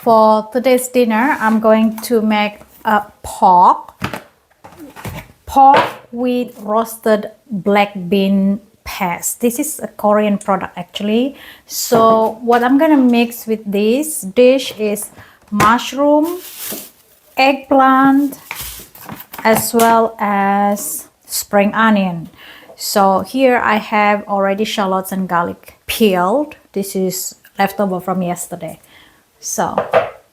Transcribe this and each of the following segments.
For today's dinner, I'm going to make a pork with roasted black bean paste. This is a Korean product actually. So what I'm gonna mix with this dish is mushroom, eggplant, as well as spring onion. So here I have already shallots and garlic peeled. This is leftover from yesterday. So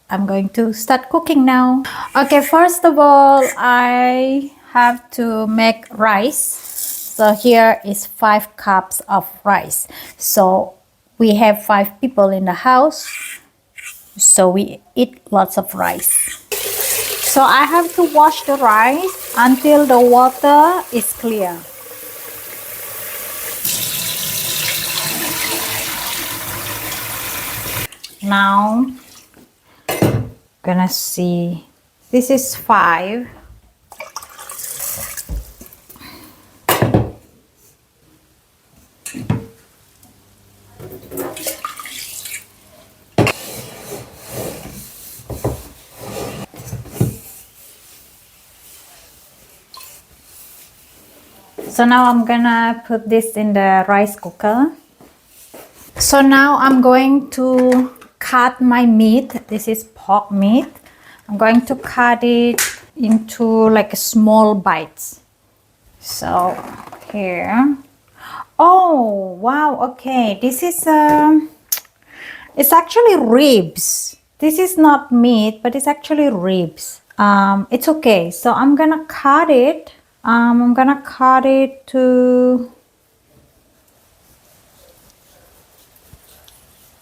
I'm going to start cooking now. Okay, first of all, I have to make rice. So here is 5 cups of rice. So we have 5 people in the house, so we eat lots of rice. So I have to wash the rice until the water is clear. Now gonna see, this is 5. So now I'm gonna put this in the rice cooker. So now I'm going to cut my meat. This is pork meat. I'm going to cut it into like small bites. So here. Oh wow, okay. This is it's actually ribs. This is not meat, but it's actually ribs. It's okay. So I'm gonna cut it. I'm gonna cut it to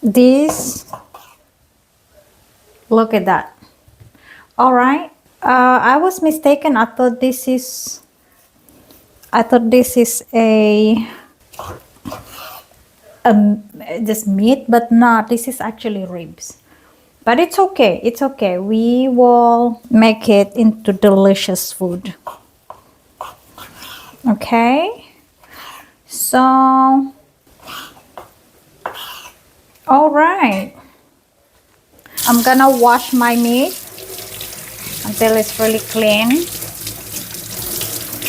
this. Look at that. All right. I was mistaken. I thought this is a just meat, but not. This is actually ribs. But it's okay. It's okay. We will make it into delicious food. Okay. So, all right. I'm gonna wash my meat until it's really clean.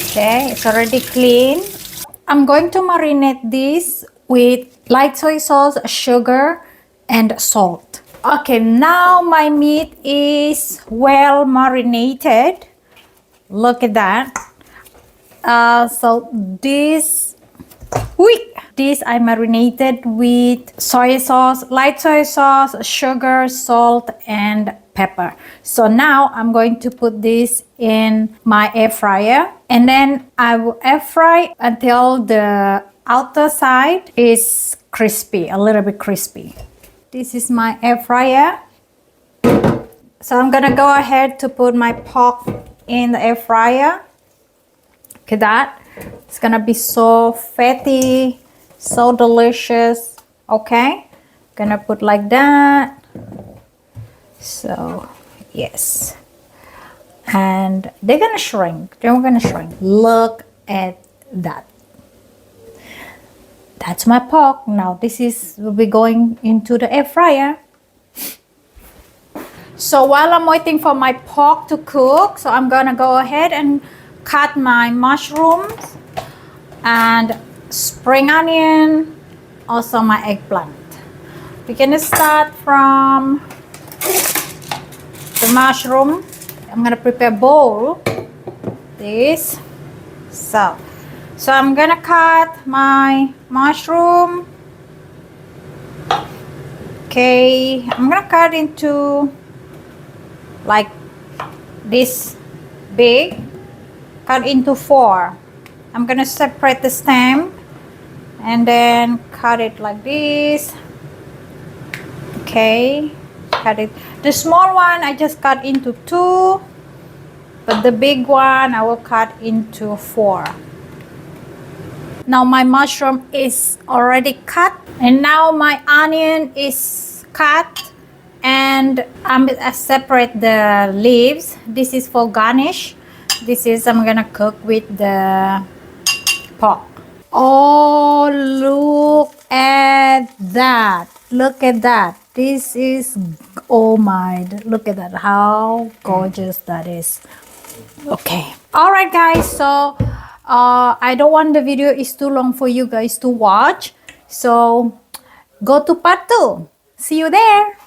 Okay, it's already clean. I'm going to marinate this with light soy sauce, sugar, and salt. Okay, now my meat is well marinated. Look at that. So this I marinated with soy sauce, light soy sauce, sugar, salt, and pepper. So now I'm going to put this in my air fryer, and then I will air fry until the outer side is crispy, a little bit crispy. This is my air fryer. So I'm gonna go ahead to put my pork in the air fryer. Look at that. It's gonna be so fatty, so delicious. Okay, gonna put like that. So yes, and they're gonna shrink. They're gonna shrink. Look at that. That's my pork. Now this will be going into the air fryer. So while I'm waiting for my pork to cook, so I'm gonna go ahead and cut my mushrooms and spring onion, also my eggplant. We're gonna start from the mushroom. I'm gonna prepare a bowl. This. So I'm gonna cut my mushroom. Okay, I'm gonna cut into like this big. Cut into 4. I'm gonna separate the stem and then cut it like this. Okay, cut it. The small one I just cut into 2, but the big one I will cut into 4. Now my mushroom is already cut, and now my onion is cut, and I separate the leaves. This is for garnish. This is I'm gonna cook with the pork. Oh, look at that. Look at that. This is, oh my, look at that, how gorgeous that is. Okay, all right guys, so I don't want the video is too long for you guys to watch, so go to part 2. See you there.